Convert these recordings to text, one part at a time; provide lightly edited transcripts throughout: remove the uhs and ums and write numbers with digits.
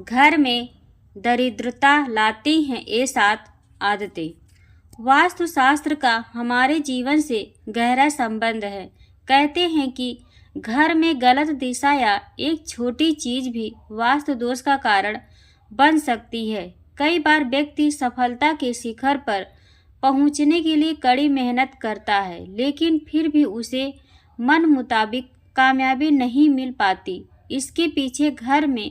घर में दरिद्रता लाती हैं ये 7 आदतें। वास्तुशास्त्र का हमारे जीवन से गहरा संबंध है। कहते हैं कि घर में गलत दिशा या एक छोटी चीज भी वास्तु दोष का कारण बन सकती है। कई बार व्यक्ति सफलता के शिखर पर पहुंचने के लिए कड़ी मेहनत करता है, लेकिन फिर भी उसे मन मुताबिक कामयाबी नहीं मिल पाती। इसके पीछे घर में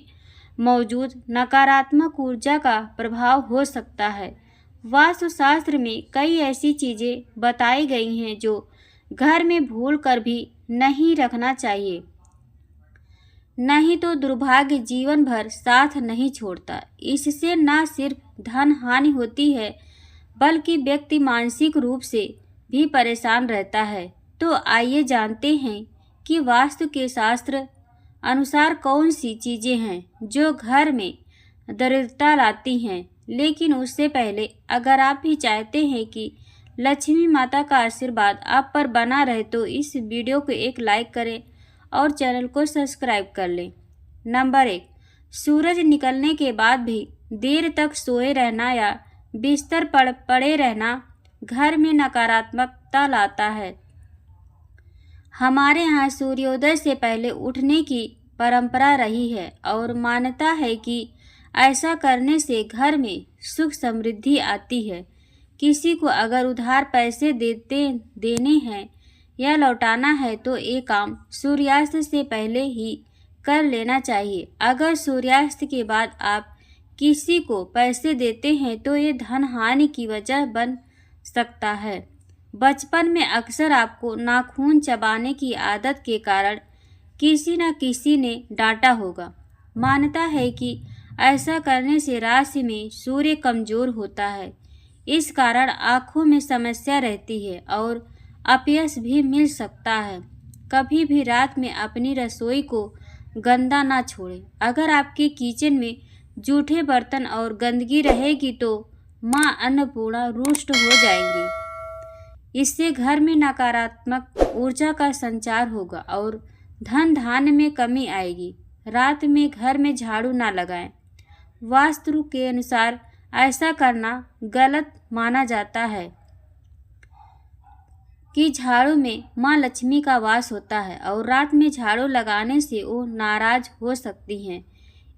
मौजूद नकारात्मक ऊर्जा का प्रभाव हो सकता है। वास्तुशास्त्र में कई ऐसी चीजें बताई गई हैं जो घर में भूल कर भी नहीं रखना चाहिए, नहीं तो दुर्भाग्य जीवन भर साथ नहीं छोड़ता। इससे न सिर्फ धन हानि होती है, बल्कि व्यक्ति मानसिक रूप से भी परेशान रहता है। तो आइए जानते हैं कि वास्तु के शास्त्र अनुसार कौन सी चीजें हैं जो घर में दरिद्रता लाती हैं। लेकिन उससे पहले अगर आप भी चाहते हैं कि लक्ष्मी माता का आशीर्वाद आप पर बना रहे तो इस वीडियो को एक लाइक करें और चैनल को सब्सक्राइब कर लें। नंबर 1, सूरज निकलने के बाद भी देर तक सोए रहना या बिस्तर पर पड़े रहना घर में नकारात्मकता लाता है। हमारे यहाँ सूर्योदय से पहले उठने की परंपरा रही है और मान्यता है कि ऐसा करने से घर में सुख समृद्धि आती है। किसी को अगर उधार पैसे देने हैं या लौटाना है तो ये काम सूर्यास्त से पहले ही कर लेना चाहिए। अगर सूर्यास्त के बाद आप किसी को पैसे देते हैं तो ये धन हानि की वजह बन सकता है। बचपन में अक्सर आपको नाखून चबाने की आदत के कारण किसी न किसी ने डांटा होगा। मान्यता है कि ऐसा करने से राशि में सूर्य कमजोर होता है। इस कारण आँखों में समस्या रहती है और अपयश भी मिल सकता है। कभी भी रात में अपनी रसोई को गंदा ना छोड़ें। अगर आपके किचन में जूठे बर्तन और गंदगी रहेगी तो माँ अन्नपूर्णा रुष्ट हो जाएंगी। इससे घर में नकारात्मक ऊर्जा का संचार होगा और धन धान्य में कमी आएगी। रात में घर में झाड़ू ना लगाएं। वास्तु के अनुसार ऐसा करना गलत माना जाता है कि झाड़ू में माँ लक्ष्मी का वास होता है और रात में झाड़ू लगाने से वो नाराज हो सकती हैं।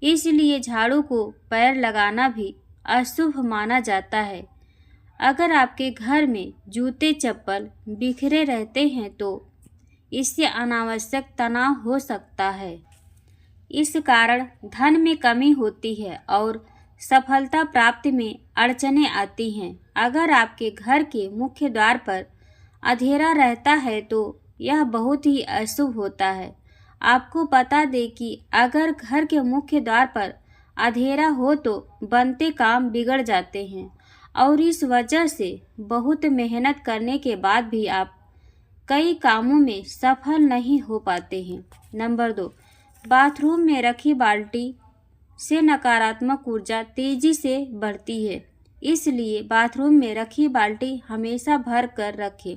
इसलिए झाड़ू को पैर लगाना भी अशुभ माना जाता है। अगर आपके घर में जूते चप्पल बिखरे रहते हैं तो इससे अनावश्यक तनाव हो सकता है। इस कारण धन में कमी होती है और सफलता प्राप्ति में अड़चनें आती हैं। अगर आपके घर के मुख्य द्वार पर अंधेरा रहता है तो यह बहुत ही अशुभ होता है। आपको बता दें कि अगर घर के मुख्य द्वार पर अंधेरा हो तो बनते काम बिगड़ जाते हैं और इस वजह से बहुत मेहनत करने के बाद भी आप कई कामों में सफल नहीं हो पाते हैं। नंबर 2, बाथरूम में रखी बाल्टी से नकारात्मक ऊर्जा तेजी से बढ़ती है। इसलिए बाथरूम में रखी बाल्टी हमेशा भर कर रखें।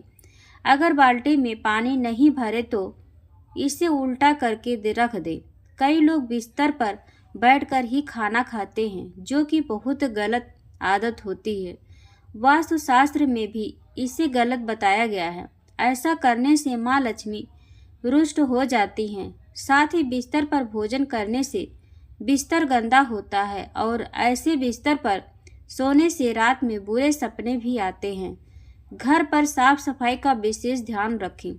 अगर बाल्टी में पानी नहीं भरे तो इसे उल्टा करके रख दें। कई लोग बिस्तर पर बैठकर ही खाना खाते हैं, जो कि बहुत गलत आदत होती है। वास्तुशास्त्र में भी इसे गलत बताया गया है। ऐसा करने से माँ लक्ष्मी रुष्ट हो जाती हैं। साथ ही बिस्तर पर भोजन करने से बिस्तर गंदा होता है और ऐसे बिस्तर पर सोने से रात में बुरे सपने भी आते हैं। घर पर साफ सफाई का विशेष ध्यान रखें,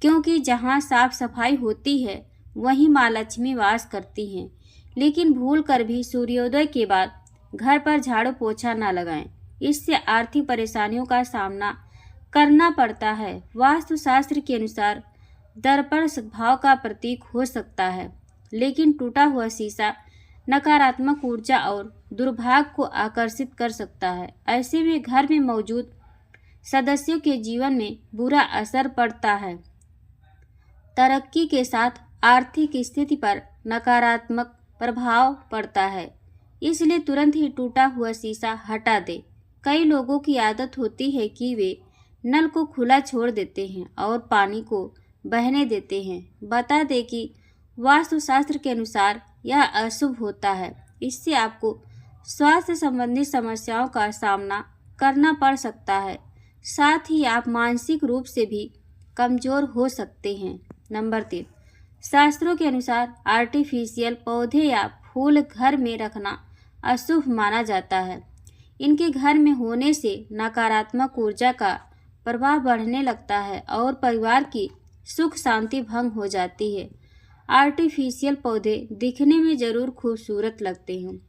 क्योंकि जहाँ साफ सफाई होती है वहीं माँ लक्ष्मी वास करती हैं। लेकिन भूल कर भी सूर्योदय के बाद घर पर झाड़ू पोछा न लगाएं। इससे आर्थिक परेशानियों का सामना करना पड़ता है। वास्तुशास्त्र के अनुसार दर्पण सद्भाव का प्रतीक हो सकता है, लेकिन टूटा हुआ शीशा नकारात्मक ऊर्जा और दुर्भाग्य को आकर्षित कर सकता है। ऐसे में घर में मौजूद सदस्यों के जीवन में बुरा असर पड़ता है। तरक्की के साथ आर्थिक स्थिति पर नकारात्मक प्रभाव पड़ता है। इसलिए तुरंत ही टूटा हुआ शीशा हटा दें। कई लोगों की आदत होती है कि वे नल को खुला छोड़ देते हैं और पानी को बहने देते हैं। बता दें कि वास्तुशास्त्र के अनुसार यह अशुभ होता है। इससे आपको स्वास्थ्य संबंधी समस्याओं का सामना करना पड़ सकता है। साथ ही आप मानसिक रूप से भी कमज़ोर हो सकते हैं। नंबर 3, शास्त्रों के अनुसार आर्टिफिशियल पौधे या फूल घर में रखना अशुभ माना जाता है। इनके घर में होने से नकारात्मक ऊर्जा का प्रभाव बढ़ने लगता है और परिवार की सुख शांति भंग हो जाती है। आर्टिफिशियल पौधे दिखने में ज़रूर खूबसूरत लगते हैं,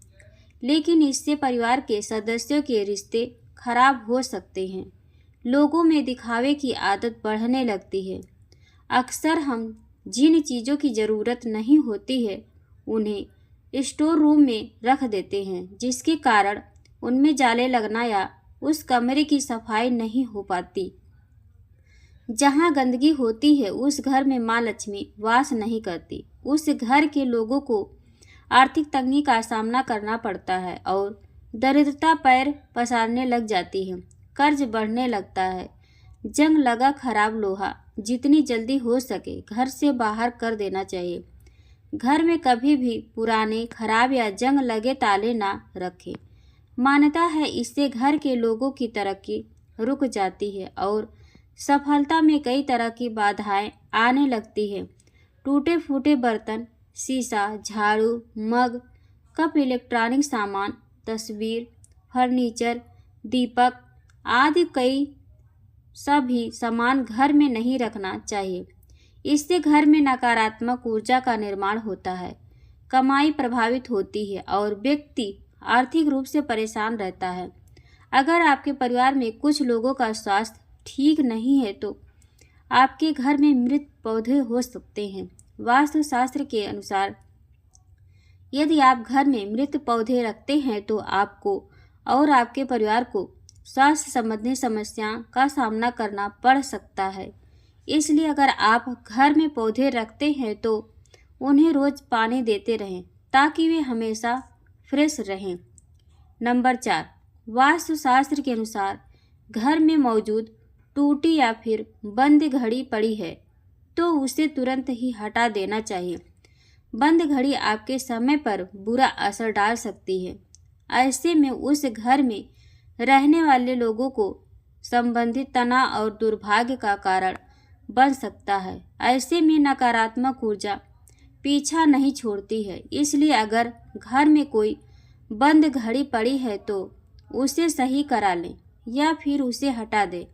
लेकिन इससे परिवार के सदस्यों के रिश्ते खराब हो सकते हैं। लोगों में दिखावे की आदत बढ़ने लगती है। अक्सर हम जिन चीज़ों की ज़रूरत नहीं होती है उन्हें स्टोर रूम में रख देते हैं, जिसके कारण उनमें जाले लगना या उस कमरे की सफाई नहीं हो पाती। जहाँ गंदगी होती है उस घर में माँ लक्ष्मी वास नहीं करती। उस घर के लोगों को आर्थिक तंगी का सामना करना पड़ता है और दरिद्रता पैर पसारने लग जाती है। कर्ज बढ़ने लगता है। जंग लगा खराब लोहा जितनी जल्दी हो सके घर से बाहर कर देना चाहिए। घर में कभी भी पुराने खराब या जंग लगे ताले ना रखें। मान्यता है इससे घर के लोगों की तरक्की रुक जाती है और सफलता में कई तरह की बाधाएं आने लगती है। टूटे फूटे बर्तन, शीशा, झाड़ू, मग, कप, इलेक्ट्रॉनिक सामान, तस्वीर, फर्नीचर, दीपक आदि कई सभी सामान घर में नहीं रखना चाहिए। इससे घर में नकारात्मक ऊर्जा का निर्माण होता है, कमाई प्रभावित होती है और व्यक्ति आर्थिक रूप से परेशान रहता है। अगर आपके परिवार में कुछ लोगों का स्वास्थ्य ठीक नहीं है तो आपके घर में मृत पौधे हो सकते हैं। वास्तुशास्त्र के अनुसार यदि आप घर में मृत पौधे रखते हैं तो आपको और आपके परिवार को स्वास्थ्य संबंधी समस्याओं का सामना करना पड़ सकता है। इसलिए अगर आप घर में पौधे रखते हैं तो उन्हें रोज पानी देते रहें ताकि वे हमेशा फ्रेश रहें। नंबर 4, वास्तुशास्त्र के अनुसार घर में मौजूद टूटी या फिर बंद घड़ी पड़ी है तो उसे तुरंत ही हटा देना चाहिए। बंद घड़ी आपके समय पर बुरा असर डाल सकती है। ऐसे में उस घर में रहने वाले लोगों को संबंधित तनाव और दुर्भाग्य का कारण बन सकता है। ऐसे में नकारात्मक ऊर्जा पीछा नहीं छोड़ती है। इसलिए अगर घर में कोई बंद घड़ी पड़ी है तो उसे सही करा लें या फिर उसे हटा दें।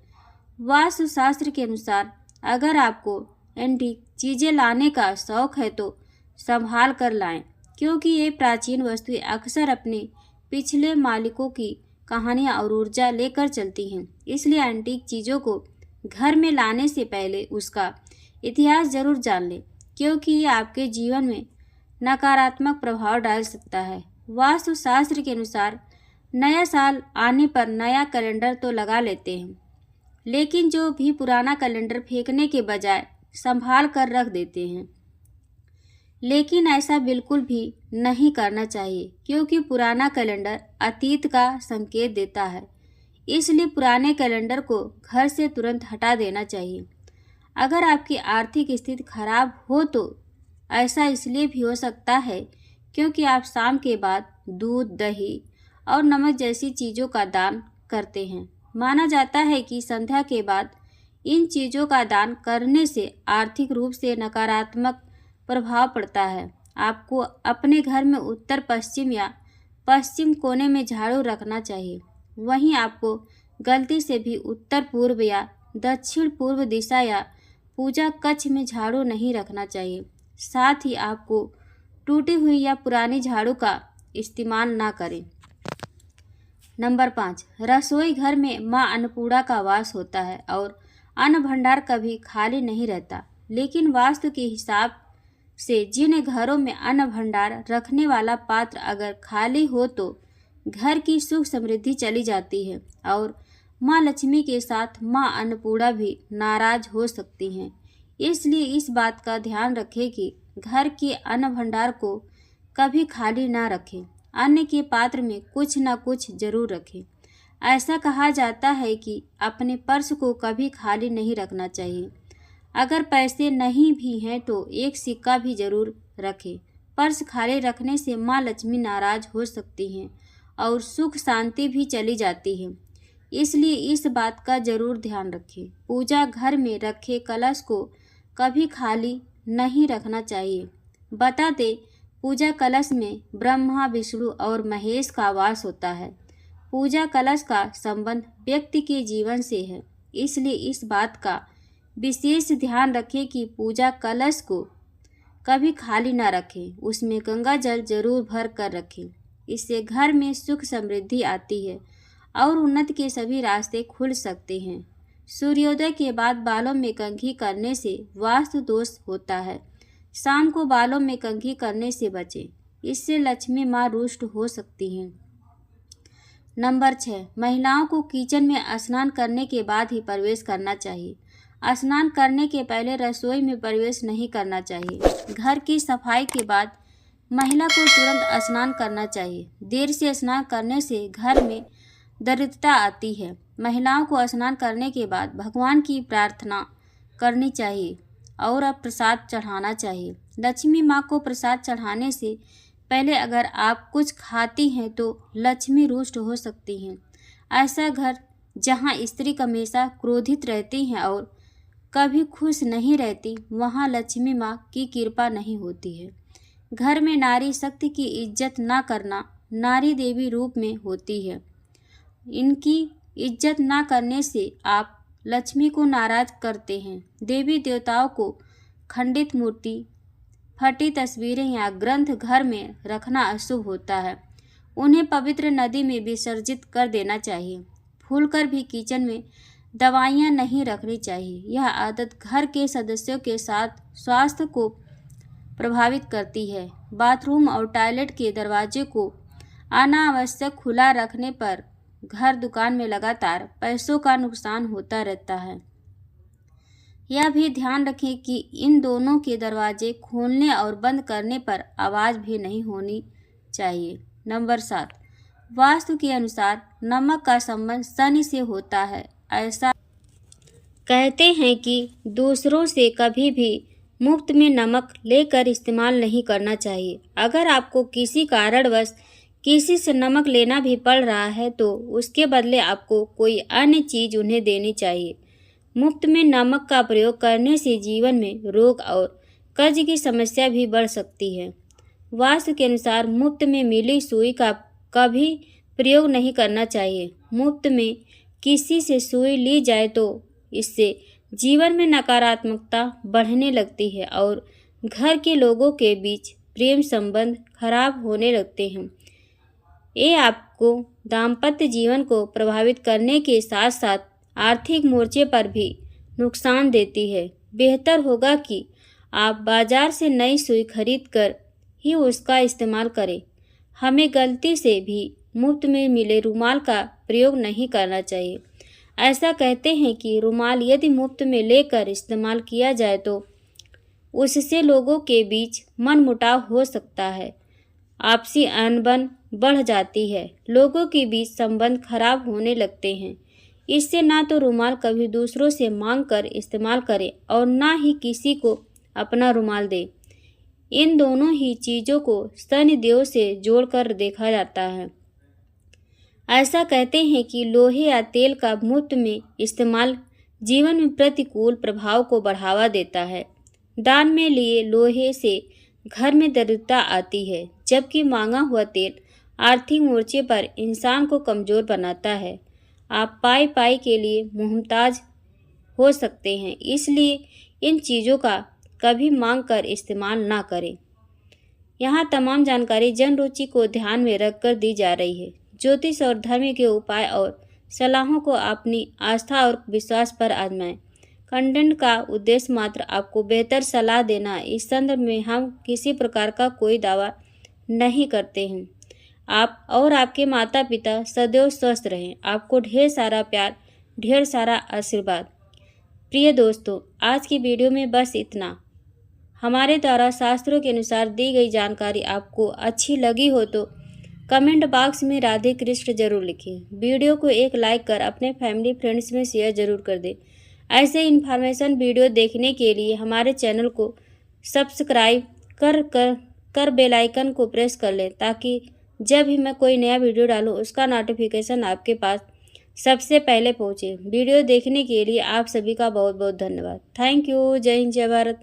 वास्तुशास्त्र के अनुसार अगर आपको एंटीक चीज़ें लाने का शौक है तो संभाल कर लाएं, क्योंकि ये प्राचीन वस्तुएं अक्सर अपने पिछले मालिकों की कहानियाँ और ऊर्जा लेकर चलती हैं। इसलिए एंटीक चीज़ों को घर में लाने से पहले उसका इतिहास जरूर जान लें, क्योंकि ये आपके जीवन में नकारात्मक प्रभाव डाल सकता है। वास्तुशास्त्र के अनुसार नया साल आने पर नया कैलेंडर तो लगा लेते हैं, लेकिन जो भी पुराना कैलेंडर फेंकने के बजाय संभाल कर रख देते हैं। लेकिन ऐसा बिल्कुल भी नहीं करना चाहिए, क्योंकि पुराना कैलेंडर अतीत का संकेत देता है। इसलिए पुराने कैलेंडर को घर से तुरंत हटा देना चाहिए। अगर आपकी आर्थिक स्थिति खराब हो तो ऐसा इसलिए भी हो सकता है क्योंकि आप शाम के बाद दूध, दही और नमक जैसी चीज़ों का दान करते हैं। माना जाता है कि संध्या के बाद इन चीज़ों का दान करने से आर्थिक रूप से नकारात्मक प्रभाव पड़ता है। आपको अपने घर में उत्तर पश्चिम या पश्चिम कोने में झाड़ू रखना चाहिए। वहीं आपको गलती से भी उत्तर पूर्व या दक्षिण पूर्व दिशा या पूजा कक्ष में झाड़ू नहीं रखना चाहिए। साथ ही आपको टूटी हुई या पुरानी झाड़ू का इस्तेमाल ना करें। नंबर 5, रसोई घर में माँ अन्नपूर्णा का वास होता है और अन्न भंडार कभी खाली नहीं रहता। लेकिन वास्तु के हिसाब से जिन घरों में अन्न भंडार रखने वाला पात्र अगर खाली हो तो घर की सुख समृद्धि चली जाती है और माँ लक्ष्मी के साथ माँ अन्नपूर्णा भी नाराज हो सकती हैं। इसलिए इस बात का ध्यान रखें कि घर के अन्न भंडार को कभी खाली ना रखें। अन्न के पात्र में कुछ न कुछ जरूर रखें। ऐसा कहा जाता है कि अपने पर्स को कभी खाली नहीं रखना चाहिए। अगर पैसे नहीं भी हैं तो एक सिक्का भी जरूर रखें। पर्स खाली रखने से माँ लक्ष्मी नाराज हो सकती हैं और सुख शांति भी चली जाती है। इसलिए इस बात का जरूर ध्यान रखें। पूजा घर में रखे कलश को कभी खाली नहीं रखना चाहिए। बता दें, पूजा कलश में ब्रह्मा, विष्णु और महेश का वास होता है। पूजा कलश का संबंध व्यक्ति के जीवन से है, इसलिए इस बात का विशेष ध्यान रखें कि पूजा कलश को कभी खाली ना रखें। उसमें गंगा जल जरूर भर कर रखें। इससे घर में सुख समृद्धि आती है और उन्नति के सभी रास्ते खुल सकते हैं। सूर्योदय के बाद बालों में कंघी करने से वास्तु दोष होता है। शाम को बालों में कंघी करने से बचें, इससे लक्ष्मी माँ रुष्ट हो सकती हैं। नंबर 6, महिलाओं को किचन में स्नान करने के बाद ही प्रवेश करना चाहिए। स्नान करने के पहले रसोई में प्रवेश नहीं करना चाहिए। घर की सफाई के बाद महिला को तुरंत स्नान करना चाहिए। देर से स्नान करने से घर में दरिद्रता आती है। महिलाओं को स्नान करने के बाद भगवान की प्रार्थना करनी चाहिए और अब प्रसाद चढ़ाना चाहिए। लक्ष्मी माँ को प्रसाद चढ़ाने से पहले अगर आप कुछ खाती हैं तो लक्ष्मी रुष्ट हो सकती हैं। ऐसा घर जहाँ स्त्री हमेशा क्रोधित रहती हैं और कभी खुश नहीं रहती, वहाँ लक्ष्मी माँ की कृपा नहीं होती है। घर में नारी शक्ति की इज्जत ना करना नारी देवी रूप में होती है। इनकी इज्जत ना करने से आप लक्ष्मी को नाराज करते हैं। देवी देवताओं को खंडित मूर्ति, फटी तस्वीरें या ग्रंथ घर में रखना अशुभ होता है। उन्हें पवित्र नदी में विसर्जित कर देना चाहिए। भूलकर भी किचन में दवाइयाँ नहीं रखनी चाहिए। यह आदत घर के सदस्यों के साथ स्वास्थ्य को प्रभावित करती है। बाथरूम और टॉयलेट के दरवाजे को अनावश्यक खुला रखने पर घर दुकान में लगातार पैसों का नुकसान होता रहता है। यह भी ध्यान रखें कि इन दोनों के दरवाजे खोलने और बंद करने पर आवाज़ भी नहीं होनी चाहिए। नंबर 7, वास्तु के अनुसार नमक का संबंध शनि से होता है। ऐसा कहते हैं कि दूसरों से कभी भी मुफ्त में नमक लेकर इस्तेमाल नहीं करना चाहिए। अगर आपको किसी कारणवश किसी से नमक लेना भी पड़ रहा है तो उसके बदले आपको कोई अन्य चीज़ उन्हें देनी चाहिए। मुफ्त में नमक का प्रयोग करने से जीवन में रोग और कर्ज की समस्या भी बढ़ सकती है। वास्तु के अनुसार मुफ्त में मिली सुई का कभी प्रयोग नहीं करना चाहिए। मुफ्त में किसी से सुई ली जाए तो इससे जीवन में नकारात्मकता बढ़ने लगती है और घर के लोगों के बीच प्रेम संबंध खराब होने लगते हैं। ये आपको दाम्पत्य जीवन को प्रभावित करने के साथ साथ आर्थिक मोर्चे पर भी नुकसान देती है। बेहतर होगा कि आप बाजार से नई सुई खरीद कर ही उसका इस्तेमाल करें। हमें गलती से भी मुफ्त में मिले रुमाल का प्रयोग नहीं करना चाहिए। ऐसा कहते हैं कि रुमाल यदि मुफ्त में लेकर इस्तेमाल किया जाए तो उससे लोगों के बीच मनमुटाव हो सकता है, आपसी अनबन बढ़ जाती है, लोगों के बीच संबंध खराब होने लगते हैं। इससे ना तो रुमाल कभी दूसरों से मांग कर इस्तेमाल करें और ना ही किसी को अपना रुमाल दें। इन दोनों ही चीज़ों को शनि देव से जोड़कर देखा जाता है। ऐसा कहते हैं कि लोहे या तेल का मुफ्त में इस्तेमाल जीवन में प्रतिकूल प्रभाव को बढ़ावा देता है। दान में लिए लोहे से घर में दरिद्रता आती है, जबकि मांगा हुआ तेल आर्थिक मोर्चे पर इंसान को कमज़ोर बनाता है। आप पाई पाई के लिए मुहताज हो सकते हैं, इसलिए इन चीज़ों का कभी मांग कर इस्तेमाल ना करें। यहाँ तमाम जानकारी जन रुचि को ध्यान में रखकर दी जा रही है। ज्योतिष और धर्म के उपाय और सलाहों को अपनी आस्था और विश्वास पर आजमाएं। कंटेंट का उद्देश्य मात्र आपको बेहतर सलाह देना। इस संदर्भ में हम किसी प्रकार का कोई दावा नहीं करते हैं। आप और आपके माता पिता सदैव स्वस्थ रहें। आपको ढेर सारा प्यार, ढेर सारा आशीर्वाद। प्रिय दोस्तों, आज की वीडियो में बस इतना। हमारे द्वारा शास्त्रों के अनुसार दी गई जानकारी आपको अच्छी लगी हो तो कमेंट बॉक्स में राधे कृष्ण जरूर लिखें। वीडियो को एक लाइक कर अपने फैमिली फ्रेंड्स में शेयर जरूर कर दें। ऐसे इन्फॉर्मेशन वीडियो देखने के लिए हमारे चैनल को सब्सक्राइब कर बेल आइकन को प्रेस कर लें ताकि जब भी मैं कोई नया वीडियो डालूं उसका नोटिफिकेशन आपके पास सबसे पहले पहुंचे। वीडियो देखने के लिए आप सभी का बहुत बहुत धन्यवाद। Thank you. जय हिंद, जय भारत।